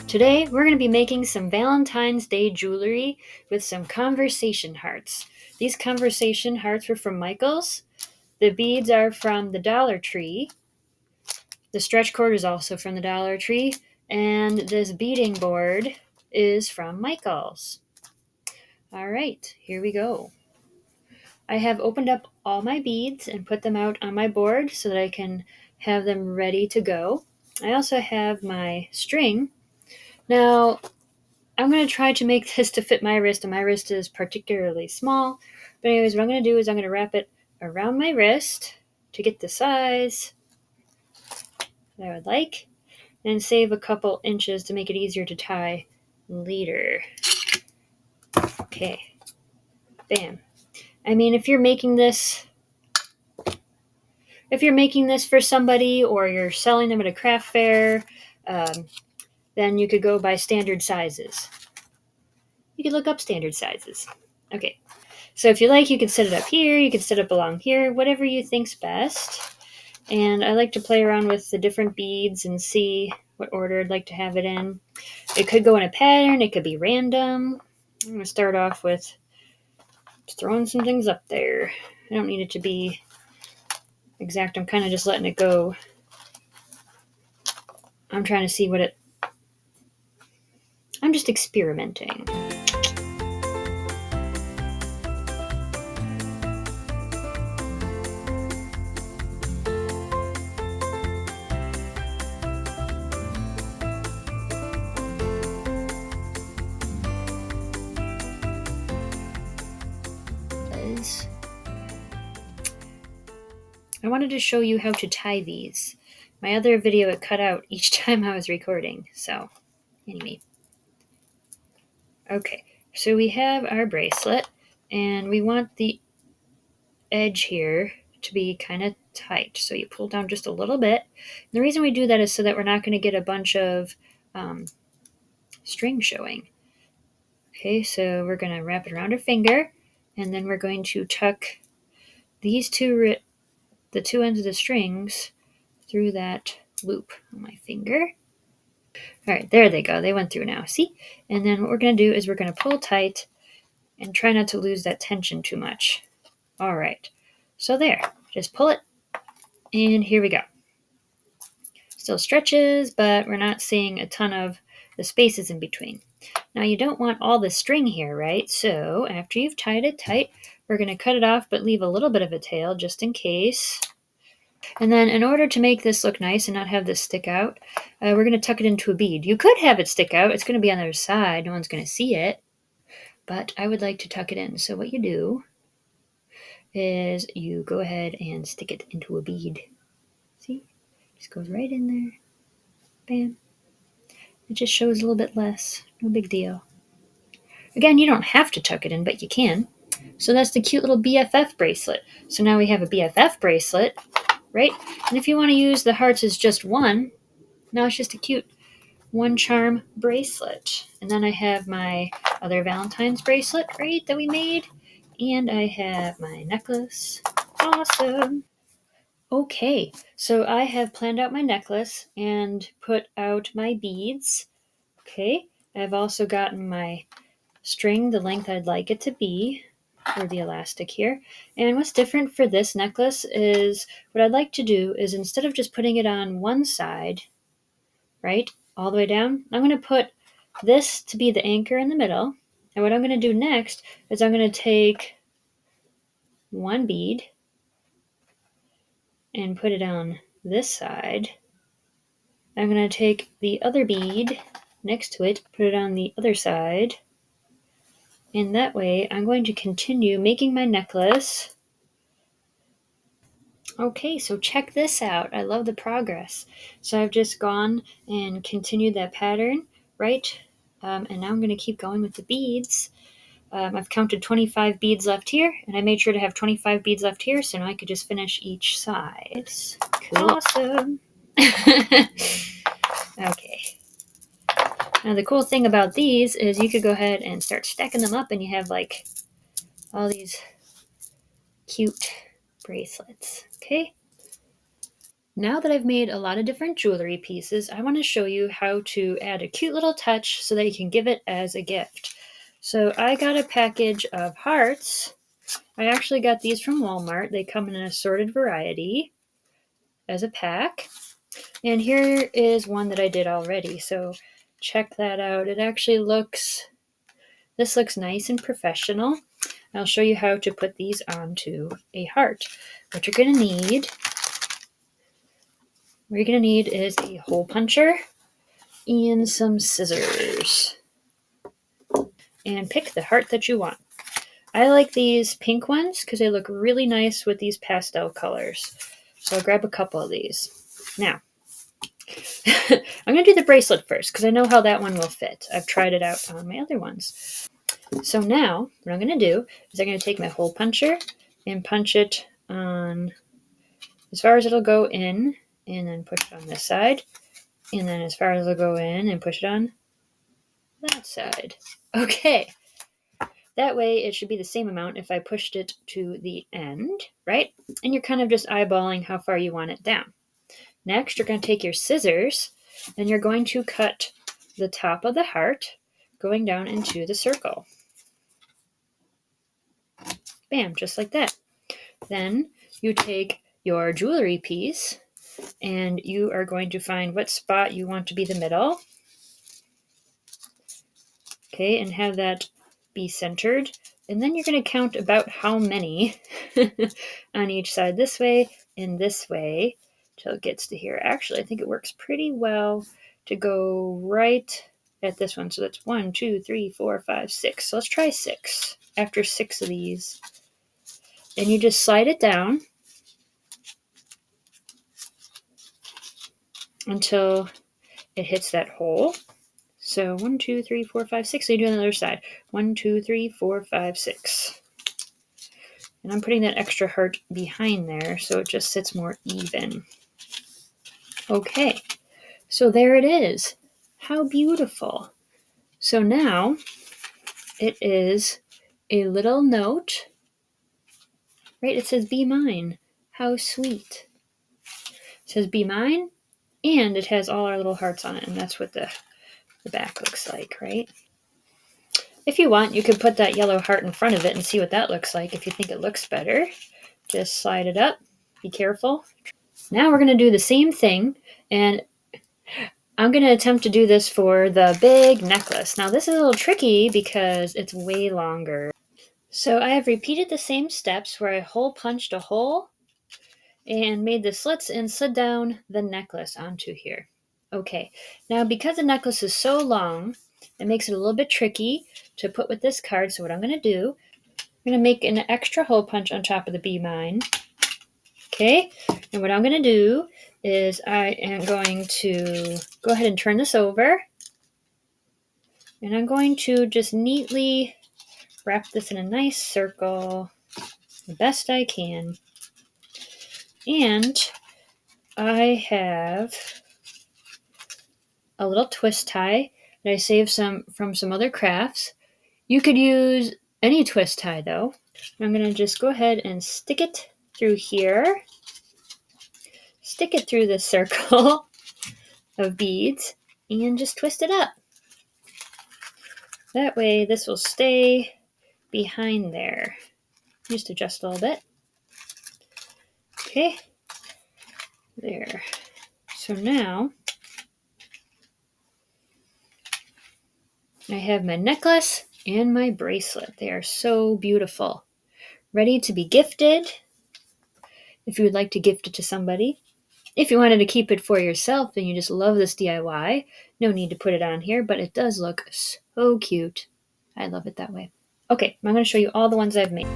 Today, we're going to be making some Valentine's Day jewelry with some conversation hearts. These conversation hearts were from Michael's. The beads are from the Dollar Tree. The stretch cord is also from the Dollar Tree. And this beading board is from Michael's. All right, here we go. I have opened up all my beads and put them out on my board so that I can have them ready to go. I also have my string. Now, I'm going to try to make this to fit my wrist, and my wrist is particularly small. But anyways, what I'm going to do is I'm going to wrap it around my wrist to get the size that I would like, and save a couple inches to make it easier to tie later. Okay. Bam. I mean, if you're making this for somebody or you're selling them at a craft fair, then you could go by standard sizes. You could look up standard sizes. Okay. So if you like, you can set it up here, you can set it along here, whatever you think's best. And I like to play around with the different beads and see what order I'd like to have it in. It could go in a pattern, it could be random. I'm going to start off with just throwing some things up there. I don't need it to be exact, I'm kind of just letting it go. I'm trying to see I'm just experimenting. I wanted to show you how to tie these. My other video it cut out each time I was recording, so anyway. Okay, so we have our bracelet, and we want the edge here to be kind of tight. So you pull down just a little bit. And the reason we do that is so that we're not going to get a bunch of string showing. Okay, so we're going to wrap it around our finger, and then we're going to tuck these the two ends of the strings through that loop on my finger. All right, there they go. They went through now. See? And then what we're going to do is we're going to pull tight and try not to lose that tension too much. All right. So there. Just pull it. And here we go. Still stretches, but we're not seeing a ton of the spaces in between. Now you don't want all the string here, right? So after you've tied it tight, we're going to cut it off but leave a little bit of a tail just in case. And then in order to make this look nice and not have this stick out, we're going to tuck it into a bead. You could have it stick out. It's going to be on the other side. No one's going to see it. But I would like to tuck it in. So what you do is you go ahead and stick it into a bead. See? Just goes right in there. Bam. It just shows a little bit less. No big deal. Again, you don't have to tuck it in, but you can. So that's the cute little BFF bracelet. So now we have a BFF bracelet, right? And if you want to use the hearts as just one, now it's just a cute one charm bracelet. And then I have my other Valentine's bracelet, right, that we made. And I have my necklace. Awesome. Okay, so I have planned out my necklace and put out my beads. Okay, I've also gotten my string the length I'd like it to be for the elastic here. And what's different for this necklace is what I'd like to do is instead of just putting it on one side, right, all the way down, I'm going to put this to be the anchor in the middle. And what I'm going to do next is I'm going to take one bead and put it on this side. I'm going to take the other bead next to it, put it on the other side. And that way, I'm going to continue making my necklace. Okay, so check this out. I love the progress. So I've just gone and continued that pattern, right? And now I'm going to keep going with the beads. I've counted 25 beads left here, and I made sure to have 25 beads left here, so now I could just finish each side. Cool. Awesome. Okay. Now the cool thing about these is you could go ahead and start stacking them up and you have like all these cute bracelets. Okay. Now that I've made a lot of different jewelry pieces, I want to show you how to add a cute little touch so that you can give it as a gift. So I got a package of hearts. I actually got these from Walmart. They come in an assorted variety as a pack. And here is one that I did already. So check that out. This looks nice and professional. I'll show you how to put these onto a heart. What you're going to need is a hole puncher and some scissors. And pick the heart that you want. I like these pink ones because they look really nice with these pastel colors. So I'll grab a couple of these. Now, I'm going to do the bracelet first because I know how that one will fit. I've tried it out on my other ones. So now, what I'm going to do is I'm going to take my hole puncher and punch it on as far as it'll go in, and then push it on this side, and then as far as it'll go in and push it on that side. Okay. That way it should be the same amount if I pushed it to the end, right? And you're kind of just eyeballing how far you want it down. Next, you're going to take your scissors and you're going to cut the top of the heart going down into the circle. Bam, just like that. Then you take your jewelry piece and you are going to find what spot you want to be the middle. Okay, and have that be centered. And then you're going to count about how many on each side, this way and this way, till it gets to here. Actually, I think it works pretty well to go right at this one. So that's 1, 2, 3, 4, 5, 6. So let's try 6. After 6 of these, and you just slide it down until it hits that hole. So 1, 2, 3, 4, 5, 6. So you do on the other side. 1, 2, 3, 4, 5, 6. And I'm putting that extra heart behind there so it just sits more even. Okay, so there it is. How beautiful. So now it is a little note, right? It says, "Be mine." How sweet. It says, "Be mine," and it has all our little hearts on it, and that's what the back looks like, right? If you want, you could put that yellow heart in front of it and see what that looks like if you think it looks better. Just slide it up. Be careful. Now we're going to do the same thing, and I'm going to attempt to do this for the big necklace. Now this is a little tricky because it's way longer. So I have repeated the same steps where I hole punched a hole and made the slits and slid down the necklace onto here. Okay, now because the necklace is so long, it makes it a little bit tricky to put with this card. So what I'm going to do, I'm going to make an extra hole punch on top of the Be Mine. Okay, and what I'm going to do is I am going to go ahead and turn this over. And I'm going to just neatly wrap this in a nice circle the best I can. And I have a little twist tie that I saved from some other crafts. You could use any twist tie though. I'm going to just go ahead and stick it through here. Stick it through the circle of beads and just twist it up. That way this will stay behind there. Just adjust a little bit. Okay. There. So now I have my necklace and my bracelet. They are so beautiful. Ready to be gifted. If you would like to gift it to somebody. If you wanted to keep it for yourself and you just love this DIY, no need to put it on here, but it does look so cute. I love it that way. Okay, I'm going to show you all the ones I've made.